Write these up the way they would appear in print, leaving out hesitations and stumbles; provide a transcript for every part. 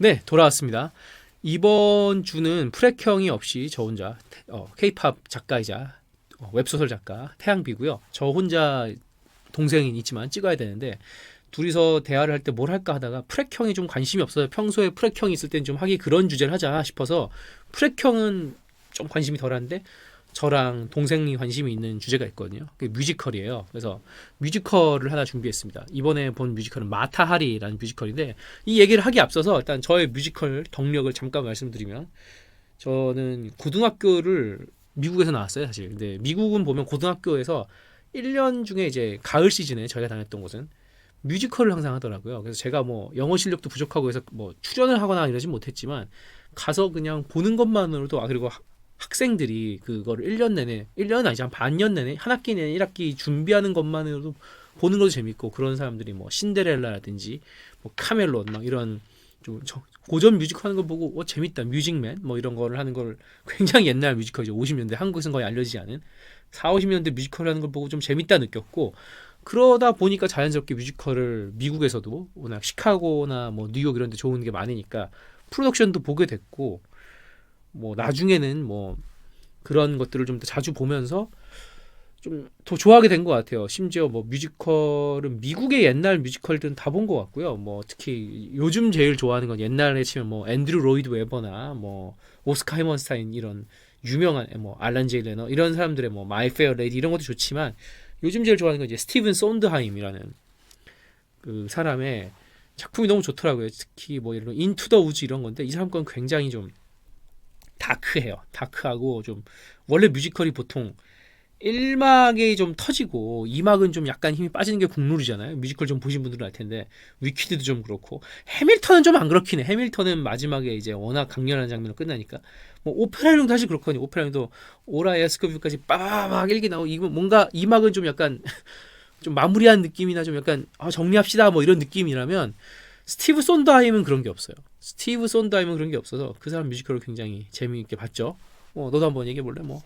네, 돌아왔습니다. 이번 주는 프렉형이 없이 저 혼자 K-팝 작가이자 웹소설 작가 태양비고요. 저 혼자 동생이 있지만 찍어야 되는데 둘이서 대화를 할 때 뭘 할까 하다가 프렉형이 좀 관심이 없어요. 평소에 프렉형이 있을 땐 좀 하기 그런 주제를 하자 싶어서 프렉형은 좀 관심이 덜한데 저랑 동생이 관심이 있는 주제가 있거든요. 그게 뮤지컬이에요. 그래서 뮤지컬을 하나 준비했습니다. 이번에 본 뮤지컬은 마타하리라는 뮤지컬인데 이 얘기를 하기 앞서서 일단 저의 뮤지컬 덕력을 잠깐 말씀드리면 저는 고등학교를 미국에서 나왔어요, 사실. 근데 미국은 보면 고등학교에서 1년 중에 이제 가을 시즌에 저희가 다녔던 곳은 뮤지컬을 항상 하더라고요. 그래서 제가 뭐 영어 실력도 부족하고 해서 뭐 출연을 하거나 이러진 못했지만 가서 그냥 보는 것만으로도 그리고 학생들이 그거를 1년 내내 1년은 아니지 한 반년 내내 한 학기 내내 1학기 준비하는 것만으로도 보는 것도 재밌고 그런 사람들이 뭐 신데렐라라든지 뭐 카멜롯 막 이런 좀 고전 뮤지컬 하는 거 보고 재밌다 뮤직맨 뭐 이런 거를 하는 걸 굉장히 옛날 뮤지컬이죠. 50년대 한국에서는 거의 알려지지 않은 4, 50년대 뮤지컬 하는 걸 보고 좀 재밌다 느꼈고 그러다 보니까 자연스럽게 뮤지컬을 미국에서도 워낙 시카고나 뭐 뉴욕 이런 데 좋은 게 많으니까 프로덕션도 보게 됐고 뭐 나중에는 뭐 그런 것들을 좀 더 자주 보면서 좀 더 좋아하게 된 것 같아요. 심지어 뭐 뮤지컬은 미국의 옛날 뮤지컬들은 다 본 것 같고요. 뭐 특히 요즘 제일 좋아하는 건 옛날에 치면 뭐 앤드류 로이드 웨버나 뭐 오스카 해먼스타인 이런 유명한 뭐 알란 제이 레너 이런 사람들의 뭐 마이 페어 레이디 이런 것도 좋지만 요즘 제일 좋아하는 건 이제 스티븐 sond하임이라는 그 사람의 작품이 너무 좋더라고요. 특히 뭐 이런 인투 더 우즈 이런 건데 이 사람 건 굉장히 좀 다크해요. 다크하고 좀 원래 뮤지컬이 보통 1막이 좀 터지고 2막은 좀 약간 힘이 빠지는 게 국룰이잖아요. 뮤지컬 좀 보신 분들은 알 텐데 위키드도 좀 그렇고 해밀턴은 좀 안 그렇긴 해. 해밀턴은 마지막에 이제 워낙 강렬한 장면으로 끝나니까 뭐 오페라용도 사실 그렇거든요. 오페라용도 오라 에스코비까지 빠바박 일기 나오고 이거 뭔가 2막은 좀 약간 좀 마무리한 느낌이나 좀 약간 정리합시다 뭐 이런 느낌이라면 스티브 손드하임은 그런 게 없어요. 스티브 손드하임은 그런 게 없어서 그 사람 뮤지컬을 굉장히 재미있게 봤죠. 너도 한번 얘기해 볼래? 뭐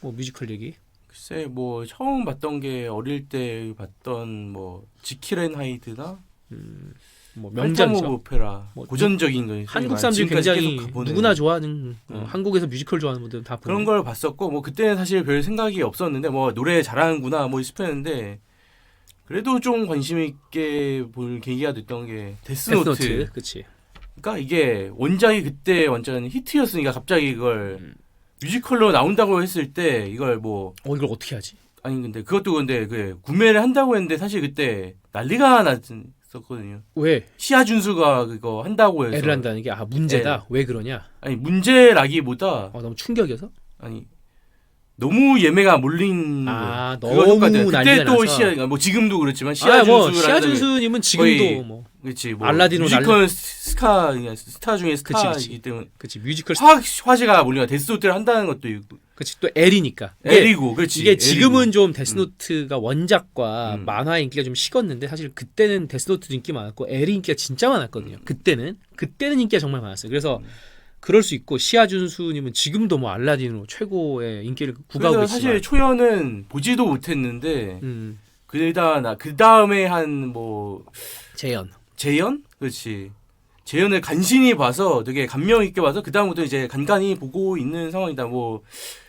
뮤지컬 얘기. 글쎄 뭐 처음 봤던 게 어릴 때 봤던 뭐 지킬 앤 하이드나 뭐 팔타모 명작이죠. 오페라 뭐 고전적인 거 한국 사람들이 굉장히 누구나 좋아하는 한국에서 뮤지컬 좋아하는 분들은 다 보는 그런 걸 봤었고 뭐 그때는 사실 별 생각이 없었는데 뭐 노래 잘하는구나 뭐 싶었는데 그래도 좀 관심 있게 볼 계기가 됐던 게 데스노트. 그치. 그러니까 이게 원작이 그때 완전 히트였으니까 갑자기 이걸 뮤지컬로 나온다고 했을 때 이걸 뭐 이걸 어떻게 하지? 아니 근데 그것도 근데 그 구매를 한다고 했는데 사실 그때 난리가 났었거든요. 왜? 시아 준수가 그거 한다고 해서 애를 한다는 게 문제다. 네. 왜 그러냐? 아니 문제라기보다 너무 충격이어서? 아니 너무 예매가 몰린 너무 난리가 그때 또 나서. 뭐 지금도 그렇지만 시아 준수님은 지금도 뭐 그렇지 뭐 알라딘으로 뮤지컬 스타 중에 스타이기 때문에 그치 뮤지컬 화제가 몰리가 데스노트를 한다는 것도 있고 그치 또 L이니까 L이고 그렇지 이게 지금은 좀 데스노트가 원작과 만화의 인기가 좀 식었는데 사실 그때는 데스노트도 인기 많았고 L이 인기가 진짜 많았거든요. 그때는 인기가 정말 많았어요. 그래서 그럴 수 있고 시아준수님은 지금도 뭐 알라딘으로 최고의 인기를 구가하고 있지만 사실 초연은 보지도 못했는데 그 다음에 한 뭐 재연 그렇지 재연을 간신히 봐서 되게 감명 있게 봐서 그 다음부터 이제 간간히 보고 있는 상황이다. 뭐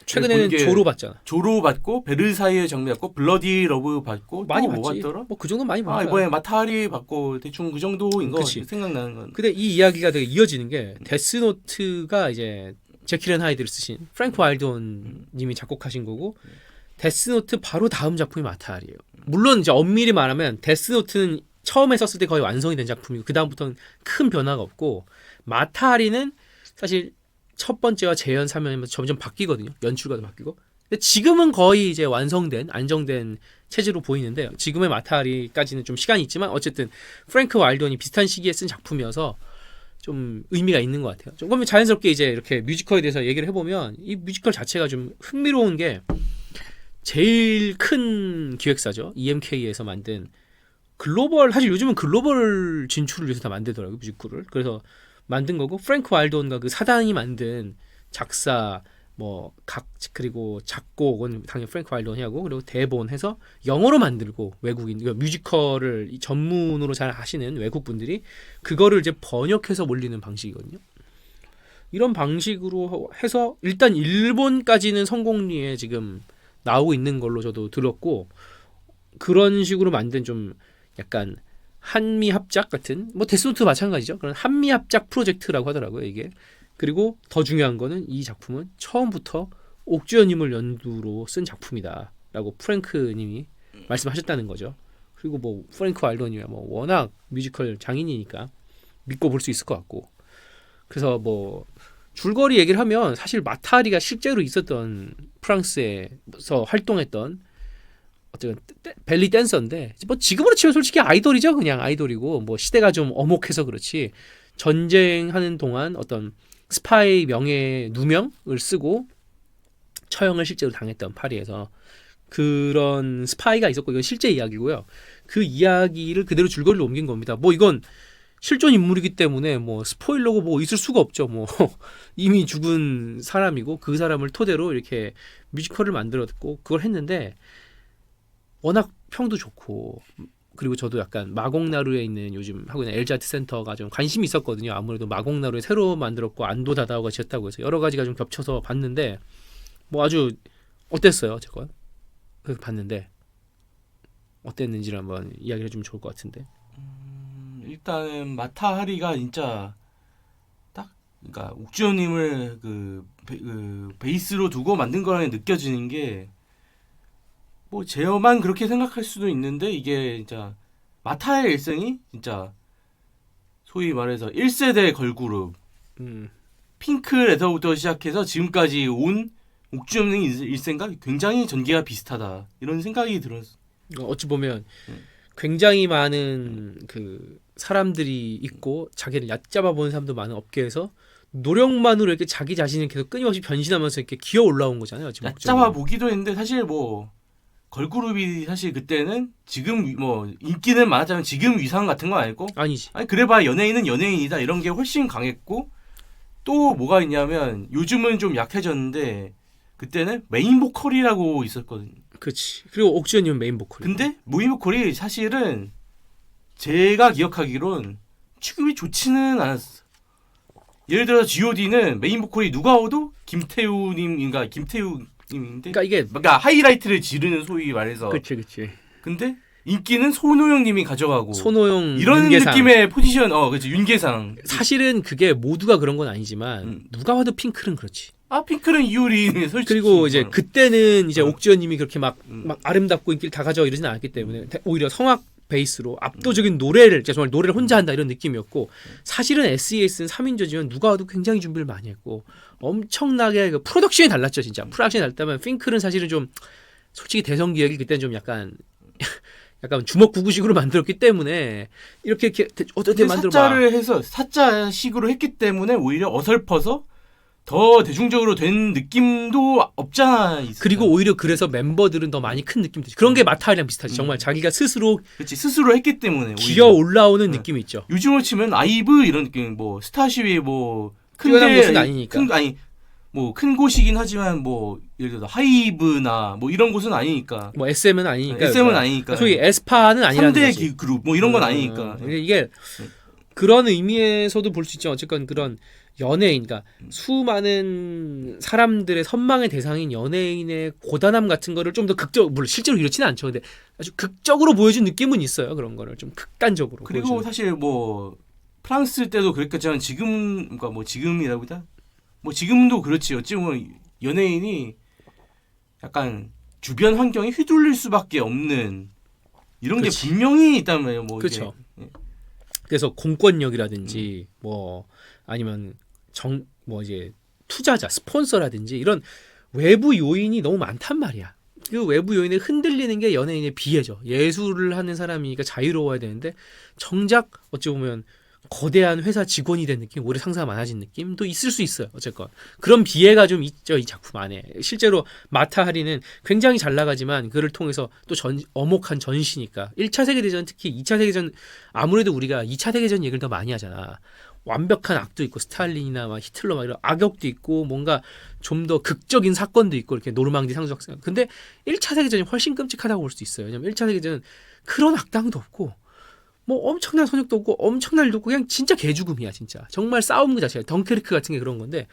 최근에는 조로 봤잖아. 조로 봤고 베르사유의 장미 봤고 블러디 러브 봤고 많이 뭐 봤지. 봤더라? 뭐 그 정도 많이 봤어. 이번에 마타리 봤고 대충 그 정도인 거 생각나는 건. 근데 이 이야기가 되게 이어지는 게 데스노트가 이제 제킬 앤 하이드를 쓰신 프랭크 와일드 님이 작곡하신 거고 데스노트 바로 다음 작품이 마타리예요. 물론 이제 엄밀히 말하면 데스노트는 처음에 썼을 때 거의 완성이 된 작품이고 그 다음부터는 큰 변화가 없고 마타리는 사실 첫 번째와 재현 3연이면서 점점 바뀌거든요. 연출가도 바뀌고. 근데 지금은 거의 이제 완성된 안정된 체제로 보이는데 지금의 마타리까지는 좀 시간이 있지만 어쨌든 프랭크 와일드원이 비슷한 시기에 쓴 작품이어서 좀 의미가 있는 것 같아요. 조금 자연스럽게 이제 이렇게 뮤지컬에 대해서 얘기를 해보면 이 뮤지컬 자체가 좀 흥미로운 게 제일 큰 기획사죠. EMK에서 만든 글로벌 사실 요즘은 글로벌 진출을 위해서 다 만들더라고요. 뮤지컬을. 그래서 만든 거고 프랭크 와일드원과 그 사단이 만든 작사 그리고 작곡은 당연히 프랭크 와일런이 하고 그리고 대본 해서 영어로 만들고 외국인 그러니까 뮤지컬을 전문으로 잘 하시는 외국 분들이 그거를 이제 번역해서 올리는 방식이거든요. 이런 방식으로 해서 일단 일본까지는 성공리에 지금 나오고 있는 걸로 저도 들었고 그런 식으로 만든 좀 약간 한미 합작 같은 데스노트도 마찬가지죠. 그런 한미 합작 프로젝트라고 하더라고요 이게. 그리고 더 중요한 거는 이 작품은 처음부터 옥주현님을 연두로 쓴 작품이다라고 프랭크님이 말씀하셨다는 거죠. 그리고 프랭크 와일런이야 워낙 뮤지컬 장인이니까 믿고 볼 수 있을 것 같고. 그래서 줄거리 얘기를 하면 사실 마타리가 실제로 있었던 프랑스에서 활동했던 어쨌든 벨리 댄서인데 지금으로 치면 솔직히 아이돌이죠. 그냥 아이돌이고 시대가 좀 엄혹해서 그렇지 전쟁하는 동안 어떤 스파이 명예 누명을 쓰고 처형을 실제로 당했던 파리에서 그런 스파이가 있었고 이건 실제 이야기고요. 그 이야기를 그대로 줄거리로 옮긴 겁니다. 이건 실존 인물이기 때문에 스포일러고 있을 수가 없죠. 이미 죽은 사람이고 그 사람을 토대로 이렇게 뮤지컬을 만들었고 그걸 했는데 워낙 평도 좋고 그리고 저도 약간 마곡나루에 있는 요즘 하고 있는 엘자트 센터가 좀 관심이 있었거든요. 아무래도 마곡나루에 새로 만들었고 안도 다다오가 지었다고 해서 여러 가지가 좀 겹쳐서 봤는데 아주 어땠어요, 저건? 그래서 봤는데 어땠는지를 한번 이야기를 해주면 좋을 것 같은데. 일단은 마타하리가 진짜 딱 그러니까 옥주현님을 그 베이스로 두고 만든 거라는 느껴지는 게. 제어만 그렇게 생각할 수도 있는데 이게 진짜 마타의 일생이 진짜 소위 말해서 1세대 걸그룹 핑클에서부터 시작해서 지금까지 온 옥주현의 일생과 굉장히 전개가 비슷하다 이런 생각이 들었어. 어찌 보면 굉장히 많은 그 사람들이 있고 자기를 얕잡아 보는 사람도 많은 업계에서 노력만으로 이렇게 자기 자신을 계속 끊임없이 변신하면서 이렇게 기어 올라온 거잖아요. 지금 얕잡아 보기도 했는데 사실 걸그룹이 사실 그때는 지금 인기는 많았지만 지금 위상 같은 건 아니고 아니지. 그래봐야 연예인은 연예인이다 이런 게 훨씬 강했고 또 뭐가 있냐면 요즘은 좀 약해졌는데 그때는 메인 보컬이라고 있었거든요. 그렇지. 그리고 옥주현님은 메인 보컬. 근데 메인 보컬이 사실은 제가 기억하기론 취급이 좋지는 않았어. 예를 들어 G.O.D는 메인 보컬이 누가 와도 김태우님인가 김태우님인데 그러니까 하이라이트를 지르는 소위 말해서. 그렇지. 근데 인기는 손호영님이 가져가고. 손호영 이런 윤계상. 느낌의 포지션. 그렇지 윤계상. 사실은 그게 모두가 그런 건 아니지만 누가 봐도 핑클은 그렇지. 핑클은 이효리 솔직히. 그리고 이제 그때는 이제 옥주현님이 그렇게 막 아름답고 인기를 다 가져 이러진 않았기 때문에 오히려 성악 베이스로 압도적인 노래를 정말 노래를 혼자 한다 이런 느낌이었고 사실은 SES는 3인조지만 누가 와도 굉장히 준비를 많이 했고 엄청나게 그 프로덕션이 달랐죠 진짜. 프로덕션이 달랐다면 핑클은 사실은 좀 솔직히 대성기획이 그때는 좀 약간 주먹구구식으로 만들었기 때문에 이렇게 어떻게 만들어 봐. 사자를 해서 사자식으로 했기 때문에 오히려 어설퍼서 더 대중적으로 된 느낌도 없잖아. 있어요. 그리고 오히려 그래서 멤버들은 더 많이 큰 느낌도 그런 게 마타리랑 비슷하지. 정말 자기가 스스로 스스로 했기 때문에 기어 올라오는 느낌이 있죠. 요즘으로 치면 아이브 이런 느낌 스타시위 뛰어난 곳은 아니니까. 큰 곳이긴 하지만 예를 들어 하이브나 이런 곳은 아니니까. SM은 아니니까. SM은 아니니까. 소위 에스파는 아니라는 3대 거지. 그룹 이런 건 아니니까. 이게 그런 의미에서도 볼 수 있죠. 어쨌건 그런 연예인, 그러니까 수많은 사람들의 선망의 대상인 연예인의 고단함 같은 거를 좀 더 물론 실제로 이렇지는 않죠. 근데 아주 극적으로 보여준 느낌은 있어요. 그런 거를 좀 극단적으로. 그리고 보여주는. 사실 프랑스 때도 그랬겠지만 지금이라고 해야 지금도 그렇지. 어찌 보면 연예인이 약간 주변 환경에 휘둘릴 수밖에 없는 이런 그렇지. 게 분명히 있단 말이에요. 그렇죠. 그래서 공권력이라든지 아니면 이제 투자자, 스폰서라든지 이런 외부 요인이 너무 많단 말이야. 그 외부 요인에 흔들리는 게 연예인의 비애죠. 예술을 하는 사람이니까 자유로워야 되는데 정작 어찌 보면 거대한 회사 직원이 된 느낌, 오래 상사가 많아진 느낌도 있을 수 있어요. 어쨌건 그런 비애가 좀 있죠, 이 작품 안에. 실제로 마타하리는 굉장히 잘 나가지만 그를 통해서 또 엄혹한 전시니까 1차 세계대전 특히 2차 세계전 아무래도 우리가 2차 세계전 얘기를 더 많이 하잖아. 완벽한 악도 있고 스탈린이나 막 히틀러 막 이런 악역도 있고 뭔가 좀 더 극적인 사건도 있고 이렇게 노르망디 상수작전. 근데 1차 세계전이 훨씬 끔찍하다고 볼 수 있어요. 왜냐면 1차 세계전은 그런 악당도 없고 뭐 엄청난 선역도 없고 엄청난 일도 없고 그냥 진짜 개죽음이야 진짜. 정말 싸움 그 자체야. 덩케르크 같은 게 그런 건데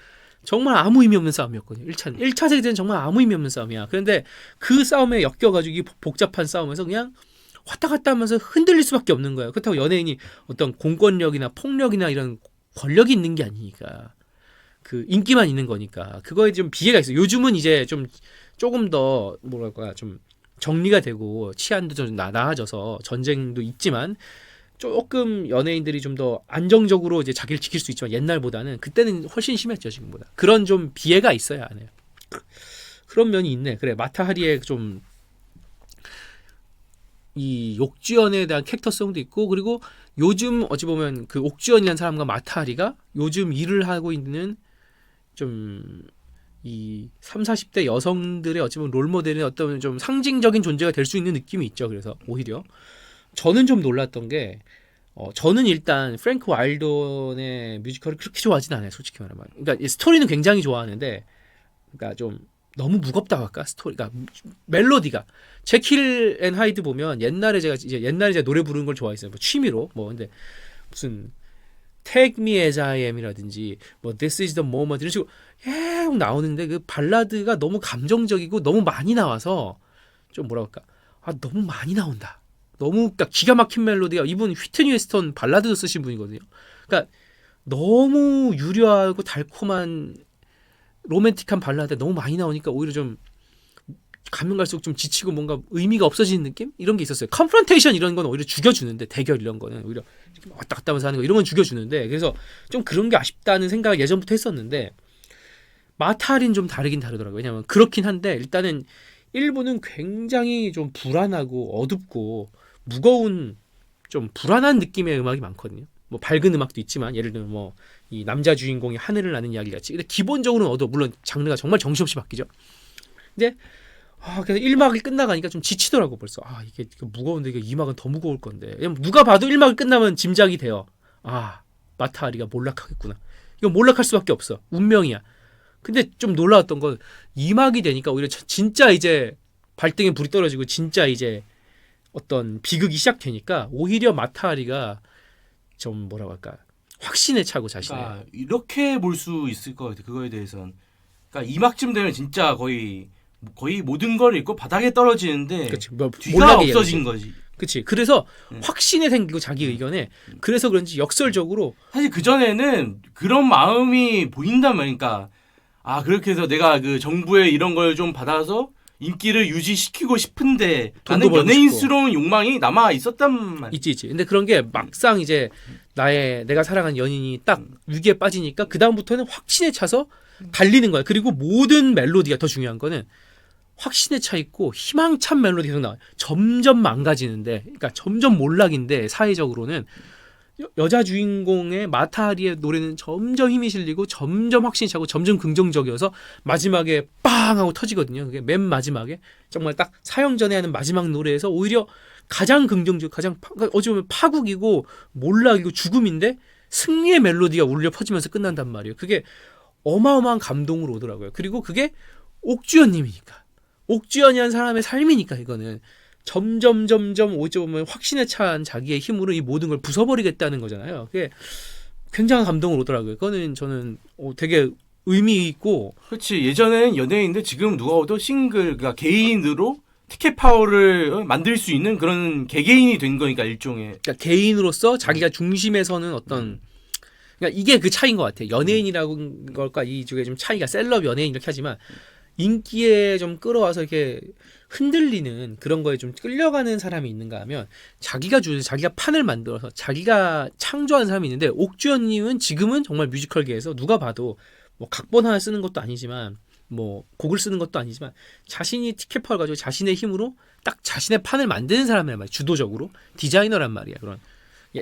정말 아무 의미 없는 싸움이었거든요. 1차 세계전은 정말 아무 의미 없는 싸움이야. 그런데 그 싸움에 엮여가지고 이 복잡한 싸움에서 그냥 왔다 갔다 하면서 흔들릴 수밖에 없는 거예요. 그렇다고 연예인이 어떤 공권력이나 폭력이나 이런 권력이 있는 게 아니니까 그 인기만 있는 거니까 그거에 좀 비애가 있어요. 요즘은 이제 좀 조금 더 뭐랄까 좀 정리가 되고 치안도 좀 나아져서 전쟁도 있지만 조금 연예인들이 좀 더 안정적으로 이제 자기를 지킬 수 있지만 옛날보다는 그때는 훨씬 심했죠 지금보다. 그런 좀 비애가 있어야 하네요. 그런 면이 있네. 그래 마타하리의 좀 이 옥주연에 대한 캐릭터성도 있고 그리고 요즘 어찌 보면 그 옥주연이라는 사람과 마타하리가 요즘 일을 하고 있는 좀 이 3, 40대 여성들의 어찌 보면 롤모델의 어떤 좀 상징적인 존재가 될 수 있는 느낌이 있죠. 그래서 오히려 저는 좀 놀랐던 게 저는 일단 프랭크 와일던의 뮤지컬을 그렇게 좋아하진 않아요. 솔직히 말하면. 그러니까 스토리는 굉장히 좋아하는데 그러니까 좀 너무 무겁다고 할까 스토리가 멜로디가 제킬 앤 하이드 보면 옛날에 제가 노래 부르는 걸 좋아했어요. 뭐 취미로 뭐 근데 무슨 Take Me As I Am이라든지 뭐 This Is The Moment 이런 식으로 계속 나오는데 그 발라드가 너무 감정적이고 너무 많이 나와서 좀 뭐라 할까 너무 많이 나온다. 너무 그러니까 기가 막힌 멜로디가 이분 휘트니 웨스턴 발라드도 쓰신 분이거든요. 그러니까 너무 유려하고 달콤한 로맨틱한 발라드 너무 많이 나오니까 오히려 좀 가면 갈수록 좀 지치고 뭔가 의미가 없어지는 느낌? 이런 게 있었어요. 컨프런테이션 이런 건 오히려 죽여주는데 대결 이런 거는 오히려 왔다 갔다 하면서 하는 거 이런 건 죽여주는데 그래서 좀 그런 게 아쉽다는 생각을 예전부터 했었는데 마타하리는 좀 다르긴 다르더라고요. 왜냐하면 그렇긴 한데 일단은 일부는 굉장히 좀 불안하고 어둡고 무거운 좀 불안한 느낌의 음악이 많거든요. 뭐 밝은 음악도 있지만 예를 들면 뭐 이 남자 주인공이 하늘을 나는 이야기 같이 근데 기본적으로는 어두워. 물론 장르가 정말 정신없이 바뀌죠. 근데 그래서 1막이 끝나가니까 좀 지치더라고 벌써. 이게 무거운데 이게 2막은 더 무거울 건데. 누가 봐도 1막이 끝나면 짐작이 돼요. 마타하리가 몰락하겠구나. 이거 몰락할 수밖에 없어. 운명이야. 근데 좀 놀라웠던 건 2막이 되니까 오히려 진짜 이제 발등에 불이 떨어지고 진짜 이제 어떤 비극이 시작되니까 오히려 마타하리가 좀 뭐라고 할까 확신에 차고 자신의 그러니까 이렇게 볼 수 있을 것 같아. 그거에 대해서는 그러니까 2막쯤 되면 진짜 거의 모든 걸 잃고 바닥에 떨어지는데 그치, 뒤가 없어진 거지. 그치. 그래서 확신에 생기고 자기 의견에 그래서 그런지 역설적으로 사실 그 전에는 그런 마음이 보인단 말이니까 그렇게 해서 내가 그 정부의 이런 걸 좀 받아서 인기를 유지시키고 싶은데 나는 연예인스러운 욕망이 남아 있었단 말이야. 있지. 근데 그런 게 막상 이제 내가 사랑한 연인이 딱 위기에 빠지니까 그 다음부터는 확신에 차서 달리는 거야. 그리고 모든 멜로디가 더 중요한 거는 확신에 차 있고 희망찬 멜로디가 계속 나와요. 점점 망가지는데, 그러니까 점점 몰락인데 사회적으로는 여자 주인공의 마타하리의 노래는 점점 힘이 실리고 점점 확신이 차고 점점 긍정적이어서 마지막에 빵 하고 터지거든요. 그게 맨 마지막에 정말 딱 사형 전에 하는 마지막 노래에서 오히려 가장 긍정적, 어찌 보면 파국이고 몰락이고 죽음인데 승리의 멜로디가 울려 퍼지면서 끝난단 말이에요. 그게 어마어마한 감동으로 오더라고요. 그리고 그게 옥주연님이니까. 옥주연이라는 사람의 삶이니까 이거는 점점 어찌 보면 확신에 찬 자기의 힘으로 이 모든 걸 부숴버리겠다는 거잖아요. 그게 굉장한 감동으로 오더라고요. 그거는 저는 되게 의미 있고. 그렇지. 예전에는 연예인인데 지금 누가 봐도 그러니까 개인으로 티켓 파워를 만들 수 있는 그런 개개인이 된 거니까 일종의. 그러니까 개인으로서 자기가 중심에 서는 어떤. 그러니까 이게 그 차이인 것 같아요. 연예인이라고 걸까 이 쪽에 좀 차이가 셀럽 연예인 이렇게 하지만 인기에 좀 끌어와서 이렇게 흔들리는 그런 거에 좀 끌려가는 사람이 있는가 하면 자기가 판을 만들어서 자기가 창조한 사람이 있는데 옥주연님은 지금은 정말 뮤지컬계에서 누가 봐도 뭐 각본 하나 쓰는 것도 아니지만 뭐 곡을 쓰는 것도 아니지만 자신이 티켓 파워를 가지고 자신의 힘으로 딱 자신의 판을 만드는 사람이란 말이야. 주도적으로 디자이너란 말이야. 그런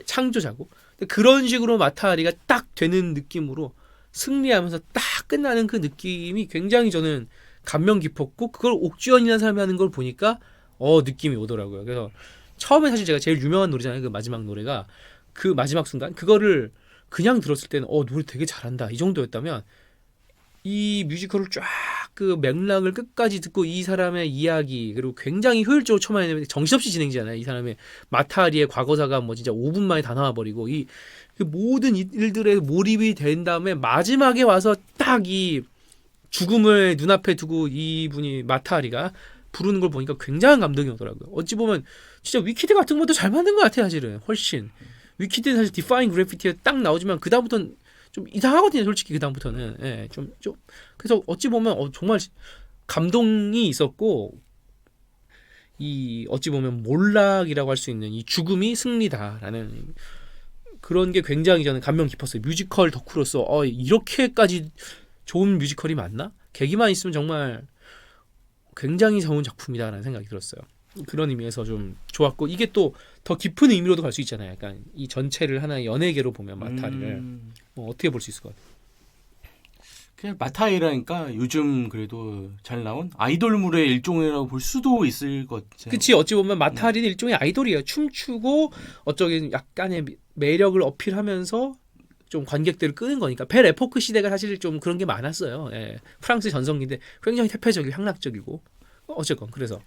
창조자고 그런 식으로 마타하리가 딱 되는 느낌으로 승리하면서 딱 끝나는 그 느낌이 굉장히 저는 감명 깊었고 그걸 옥주연이라는 사람이 하는 걸 보니까 느낌이 오더라고요. 그래서 처음에 사실 제가 제일 유명한 노래잖아요. 그 마지막 노래가 그 마지막 순간 그거를 그냥 들었을 때는 노래 되게 잘한다 이 정도였다면 이 뮤지컬을 쫙 그 맥락을 끝까지 듣고 이 사람의 이야기 그리고 굉장히 효율적으로 처음에는 정신없이 진행되잖아요. 이 사람의 마타리의 과거사가 뭐 진짜 5분 만에 다 나와버리고 그 모든 일들에 몰입이 된 다음에 마지막에 와서 딱 이 죽음을 눈앞에 두고 이분이 마타리가 부르는 걸 보니까 굉장한 감동이 오더라고요. 어찌 보면 진짜 위키드 같은 것도 잘 만든 것 같아요. 사실은 훨씬 위키드는 사실 디파인 그래피티에 딱 나오지만 그 다음부터는 좀 이상하거든요. 솔직히 그 다음부터는 좀 그래서 어찌 보면 정말 감동이 있었고 이 어찌 보면 몰락이라고 할 수 있는 이 죽음이 승리다라는 그런 게 굉장히 저는 감명 깊었어요. 뮤지컬 덕후로서 이렇게까지 좋은 뮤지컬이 맞나? 계기만 있으면 정말 굉장히 좋은 작품이다라는 생각이 들었어요. 그런 의미에서 좀 좋았고 이게 또 더 깊은 의미로도 갈 수 있잖아요. 약간 이 전체를 하나의 연예계로 보면 마타리를 어떻게 볼 수 있을 것 같아요? 그냥 마타리라니까 요즘 그래도 잘 나온 아이돌물의 일종이라고 볼 수도 있을 것 같아요. 그치 어찌 보면 마타리는 일종의 아이돌이에요. 춤추고 어쩌긴 약간의 매력을 어필하면서 좀 관객들을 끄는 거니까 벨 에포크 시대가 사실 좀 그런 게 많았어요. 프랑스 전성기인데 굉장히 태폐적이고 향락적이고 어쨌건 그래서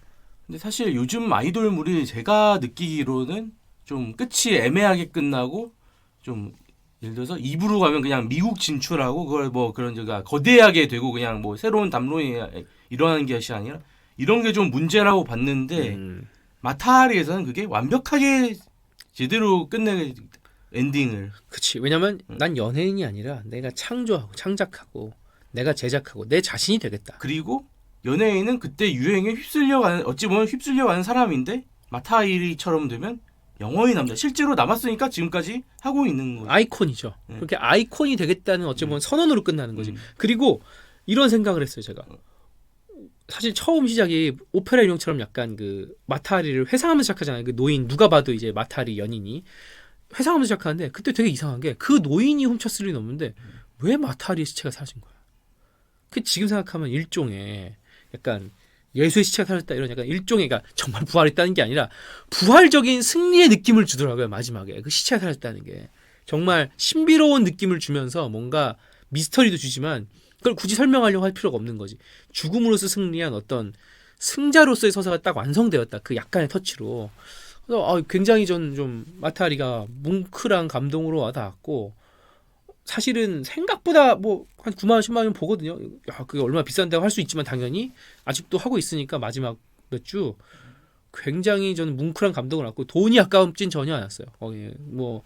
근데 사실 요즘 아이돌물이 제가 느끼기로는 좀 끝이 애매하게 끝나고 좀 예를 들어서 2부로 가면 그냥 미국 진출하고 그걸 뭐 그런 저가 거대하게 되고 그냥 뭐 새로운 담론이 일어나는 것이 아니라 이런 게 좀 문제라고 봤는데 마타리에서는 그게 완벽하게 제대로 끝내 엔딩을. 그치 왜냐면 난 연예인이 아니라 내가 창조하고 창작하고 내가 제작하고 내 자신이 되겠다. 그리고 연예인은 그때 유행에 휩쓸려가는 어찌 보면 휩쓸려가는 사람인데 마타리처럼 되면 영원히 남다. 실제로 남았으니까 지금까지 하고 있는 거죠. 아이콘이죠. 그렇게 아이콘이 되겠다는 어찌 보면 선언으로 끝나는 거지. 그리고 이런 생각을 했어요. 제가 사실 처음 시작이 오페라 유령처럼 약간 그 마타리를 회상하면서 시작하잖아요. 그 노인 누가 봐도 이제 마타리 연인이 회상하면서 시작하는데 그때 되게 이상한 게 그 노인이 훔쳤을 리는 없는데 왜 마타리의 시체가 사라진 거야? 그 지금 생각하면 일종의 약간 예수의 시체가 사라졌다 이런 약간 일종의 그러니까 정말 부활했다는 게 아니라 부활적인 승리의 느낌을 주더라고요. 마지막에 그 시체가 사라졌다는 게 정말 신비로운 느낌을 주면서 뭔가 미스터리도 주지만 그걸 굳이 설명하려고 할 필요가 없는 거지. 죽음으로써 승리한 어떤 승자로서의 서사가 딱 완성되었다. 그 약간의 터치로. 그래서 굉장히 전 좀 마타리가 뭉클한 감동으로 와닿았고 사실은 생각보다 뭐 한 9만 원, 10만 원 보거든요. 야, 그게 얼마나 비싼다고 할 수 있지만 당연히 아직도 하고 있으니까 마지막 몇 주 굉장히 저는 뭉클한 감동을 받고 돈이 아까움진 전혀 않았어요. 거기 뭐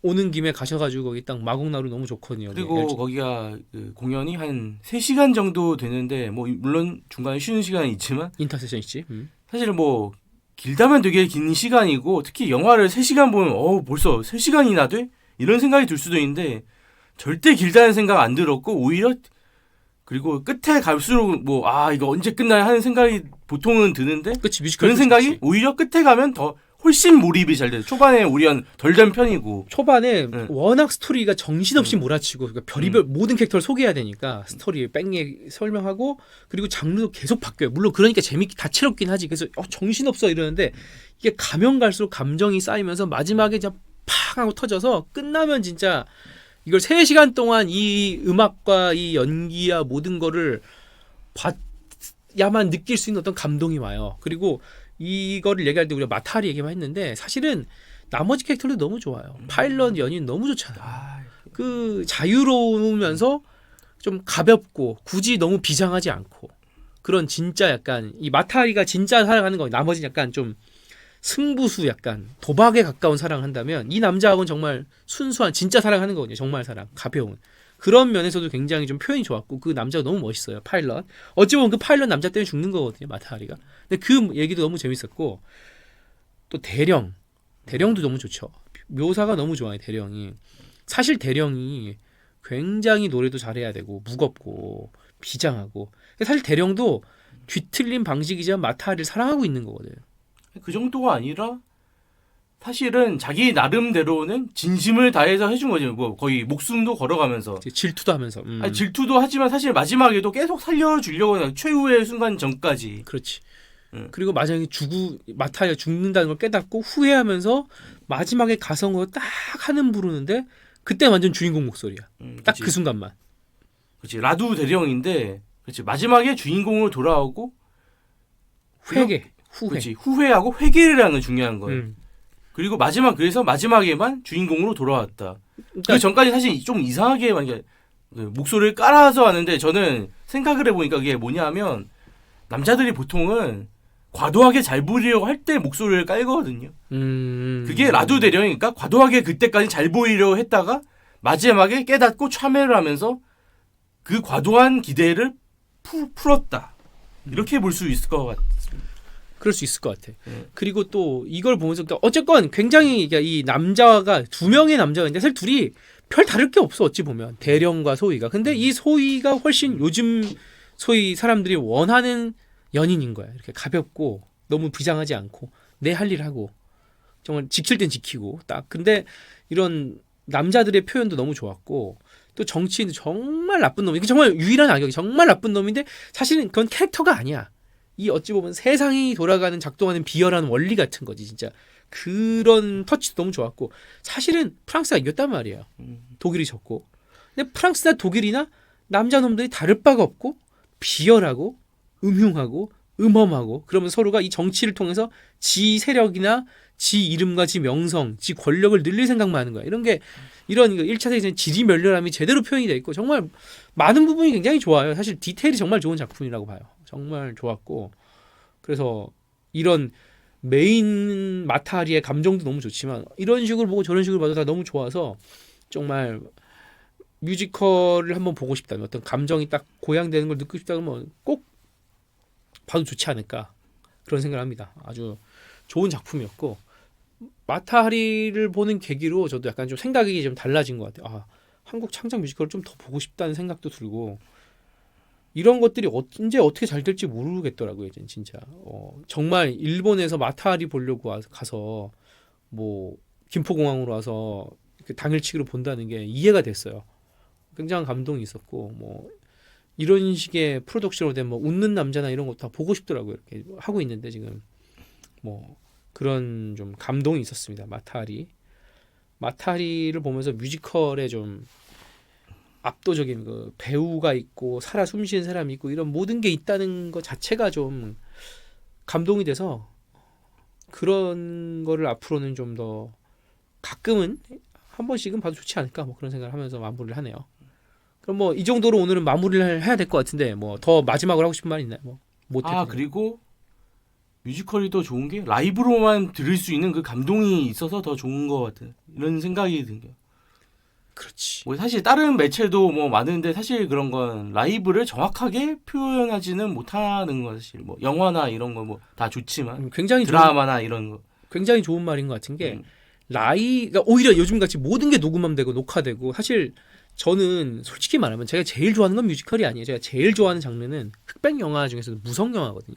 오는 김에 가셔가지고 거기 딱 마곡나루 너무 좋거든요. 그리고 거기가 그 공연이 한 3시간 정도 되는데 뭐 물론 중간에 쉬는 시간이 있지만 인터세션 있지. 사실 뭐 길다면 되게 긴 시간이고 특히 영화를 3시간 보면 벌써 3시간이나 돼? 이런 생각이 들 수도 있는데 절대 길다는 생각 안 들었고 오히려 그리고 끝에 갈수록 뭐 이거 언제 끝나야 하는 생각이 보통은 드는데 그치, 뮤지컬 그런 생각이 오히려 끝에 가면 더 훨씬 몰입이 잘 돼요. 초반에 오히려 덜 된 편이고 초반에 워낙 스토리가 정신없이 몰아치고 그러니까 별의별 모든 캐릭터를 소개해야 되니까 스토리 뺑에 설명하고 그리고 장르도 계속 바뀌어요. 물론 그러니까 재밌게 다채롭긴 하지. 그래서 정신없어 이러는데 이게 가면 갈수록 감정이 쌓이면서 마지막에 진짜 팍 하고 터져서 끝나면 진짜 이걸 3시간 동안 이 음악과 이 연기야 모든 거를 봐야만 느낄 수 있는 어떤 감동이 와요. 그리고 이거를 얘기할 때 우리가 마타리 얘기만 했는데 사실은 나머지 캐릭터도 너무 좋아요. 파일럿 연인 너무 좋잖아. 그 자유로우면서 좀 가볍고 굳이 너무 비장하지 않고 그런 진짜 약간 이 마타리가 진짜 사랑하는 거 나머지 약간 좀 승부수 약간 도박에 가까운 사랑을 한다면 이 남자하고는 정말 순수한 진짜 사랑하는 거거든요. 정말 사랑 가벼운 그런 면에서도 굉장히 좀 표현이 좋았고 그 남자가 너무 멋있어요. 파일럿 어찌 보면 그 파일럿 남자 때문에 죽는 거거든요. 마타리가. 근데 그 얘기도 너무 재밌었고 또 대령도 너무 좋죠. 묘사가 너무 좋아요. 대령이 사실 대령이 굉장히 노래도 잘해야 되고 무겁고 비장하고 사실 대령도 뒤틀린 방식이지만 마타리를 사랑하고 있는 거거든요. 그 정도가 아니라 사실은 자기 나름대로는 진심을 다해서 해준 거죠. 뭐 거의 목숨도 걸어가면서 질투도 하면서 질투도 하지만 사실 마지막에도 계속 살려주려고 최후의 순간 전까지. 그렇지. 그리고 마지막에 마타리가 죽는다는 걸 깨닫고 후회하면서 마지막에 가성으로 딱 하는 부르는데 그때 완전 주인공 목소리야. 딱 그치. 그 순간만. 그렇지. 라두 대령인데, 그렇지. 마지막에 주인공으로 돌아오고 회개, 후회. 그렇지. 후회하고 회개를 하는 게 중요한 거예요. 그리고 그래서 마지막에만 주인공으로 돌아왔다. 그러니까 그 전까지 사실 좀 이상하게 만약에 목소리를 깔아서 하는데 저는 생각을 해보니까 그게 뭐냐면 남자들이 보통은 과도하게 잘 부리려고 할 때 목소리를 깔거든요. 그게 라두 대령이니까 과도하게 그때까지 잘 보이려고 했다가 마지막에 깨닫고 참회를 하면서 그 과도한 기대를 풀었다. 이렇게 볼 수 있을 것 같습니다. 그럴 수 있을 것 같아. 그리고 또 이걸 보면서 어쨌건 굉장히 이 남자가 두 명의 남자가 있는데 사실 둘이 별 다를 게 없어 어찌 보면 대령과 소희가. 근데 이 소희가 훨씬 요즘 소위 사람들이 원하는 연인인 거야. 이렇게 가볍고 너무 비장하지 않고 내 할 일 하고 정말 지킬 땐 지키고 딱. 근데 이런 남자들의 표현도 너무 좋았고 또 정치인도 정말 나쁜 놈. 이게 정말 유일한 악역이 정말 나쁜 놈인데 사실은 그건 캐릭터가 아니야. 이 어찌 보면 세상이 돌아가는 작동하는 비열한 원리 같은 거지 진짜. 그런 터치도 너무 좋았고 사실은 프랑스가 이겼단 말이에요. 독일이 졌고. 근데 프랑스나 독일이나 남자 놈들이 다를 바가 없고 비열하고 음흉하고 음험하고 그러면 서로가 이 정치를 통해서 지 세력이나 지 이름과 지 명성, 지 권력을 늘릴 생각만 하는 거야. 이런 게 이런 1차 세계전 지리멸렬함이 제대로 표현이 돼 있고 정말 많은 부분이 굉장히 좋아요. 사실 디테일이 정말 좋은 작품이라고 봐요. 정말 좋았고 그래서 이런 메인 마타리의 감정도 너무 좋지만 이런 식으로 보고 저런 식으로 봐도 다 너무 좋아서 정말 뮤지컬을 한번 보고 싶다면 어떤 감정이 딱 고양되는 걸 느끼고 싶다면 꼭 봐도 좋지 않을까 그런 생각을 합니다. 아주 좋은 작품이었고 마타리를 보는 계기로 저도 약간 좀 생각이 좀 달라진 것 같아요. 아, 한국 창작 뮤지컬을 좀 더 보고 싶다는 생각도 들고 이런 것들이 언제 어떻게 잘 될지 모르겠더라고요. 진짜 정말 일본에서 마타리 보려고 가서 뭐 김포공항으로 와서 당일치기로 본다는 게 이해가 됐어요. 굉장한 감동이 있었고 뭐 이런 식의 프로덕션으로 된 뭐 웃는 남자나 이런 거 다 보고 싶더라고요. 이렇게 하고 있는데 지금 뭐 그런 좀 감동이 있었습니다. 마타리를 보면서 뮤지컬에 좀 압도적인 그 배우가 있고 살아 숨쉬는 사람이 있고 이런 모든 게 있다는 것 자체가 좀 감동이 돼서 그런 거를 앞으로는 좀 더 가끔은 한 번씩은 봐도 좋지 않을까 뭐 그런 생각을 하면서 마무리를 하네요. 그럼 뭐 이 정도로 오늘은 마무리를 해야 될 것 같은데 뭐 더 마지막으로 하고 싶은 말 있나요? 뭐 못해도 그리고 뮤지컬이 더 좋은 게 라이브로만 들을 수 있는 그 감동이 있어서 더 좋은 것 같은 이런 생각이 든 게. 그렇지. 뭐 사실 다른 매체도 뭐 많은데 사실 그런 건 라이브를 정확하게 표현하지는 못하는 거 사실 뭐 영화나 이런 거 뭐 다 좋지만 굉장히 드라마나 이런 거 굉장히 좋은 말인 것 같은 게 그러니까 오히려 요즘 같이 모든 게 녹음하면 되고 녹화되고 사실 저는 솔직히 말하면 제가 제일 좋아하는 건 뮤지컬이 아니에요. 제가 제일 좋아하는 장르는 흑백 영화 중에서도 무성 영화거든요.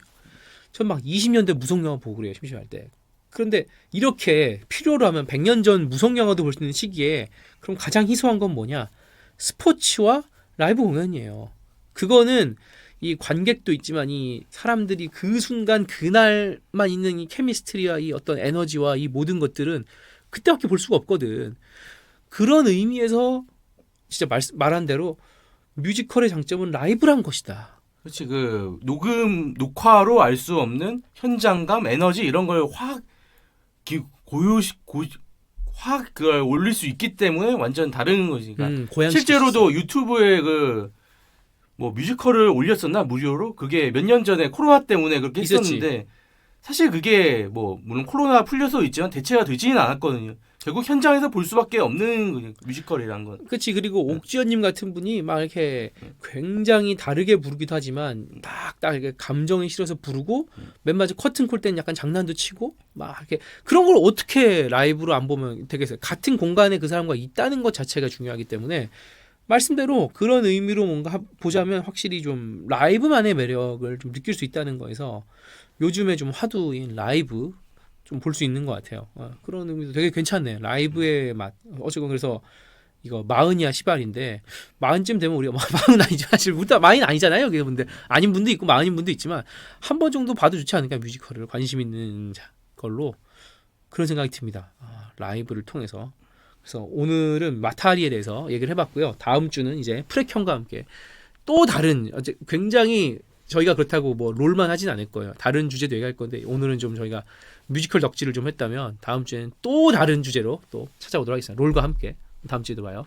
전 막 20년대 무성 영화 보고 그래요. 심심할 때. 그런데 이렇게 필요로 하면 100년 전 무성 영화도 볼 수 있는 시기에 그럼 가장 희소한 건 뭐냐? 스포츠와 라이브 공연이에요. 그거는 이 관객도 있지만 이 사람들이 그 순간 그날만 있는 이 케미스트리와 이 어떤 에너지와 이 모든 것들은 그때밖에 볼 수가 없거든. 그런 의미에서 진짜 말한 대로 뮤지컬의 장점은 라이브란 것이다. 그렇지. 그 녹화로 알 수 없는 현장감, 에너지 이런 걸 확 그걸 올릴 수 있기 때문에 완전 다른 거지. 그러니까 실제로도 유튜브에 그 뭐 뮤지컬을 올렸었나 무료로? 그게 몇 년 전에 코로나 때문에 그렇게 했었는데 사실 그게 뭐 물론 코로나 풀려서 있지만 대체가 되지는 않았거든요. 결국 현장에서 볼 수밖에 없는 뮤지컬이란 건. 그렇지. 그리고 옥주현님 같은 분이 막 이렇게 굉장히 다르게 부르기도 하지만 딱 이렇게 감정이 실어서 부르고 맨 마지막 커튼 콜 때는 약간 장난도 치고 막 이렇게 그런 걸 어떻게 라이브로 안 보면 되겠어요. 같은 공간에 그 사람과 있다는 것 자체가 중요하기 때문에 말씀대로 그런 의미로 뭔가 보자면 확실히 좀 라이브만의 매력을 좀 느낄 수 있다는 거에서 요즘에 좀 화두인 라이브 좀 볼 수 있는 것 같아요. 그런 의미도 되게 괜찮네. 라이브의 맛. 어쨌건 그래서 이거 마흔이야 시발인데 마흔쯤 되면 우리가 마흔 아니죠. 사실 마흔 아니잖아요. 근데 아닌 분도 있고 마흔인 분도 있지만 한 번 정도 봐도 좋지 않을까 뮤지컬을 관심 있는 걸로 그런 생각이 듭니다. 라이브를 통해서 그래서 오늘은 마타리에 대해서 얘기를 해봤고요. 다음 주는 이제 프렉형과 함께 또 다른 굉장히 저희가 그렇다고 뭐 롤만 하진 않을 거예요. 다른 주제도 얘기할 건데 오늘은 좀 저희가 뮤지컬 덕질을 좀 했다면 다음 주에는 또 다른 주제로 또 찾아오도록 하겠습니다. 롤과 함께 다음 주에도 봐요.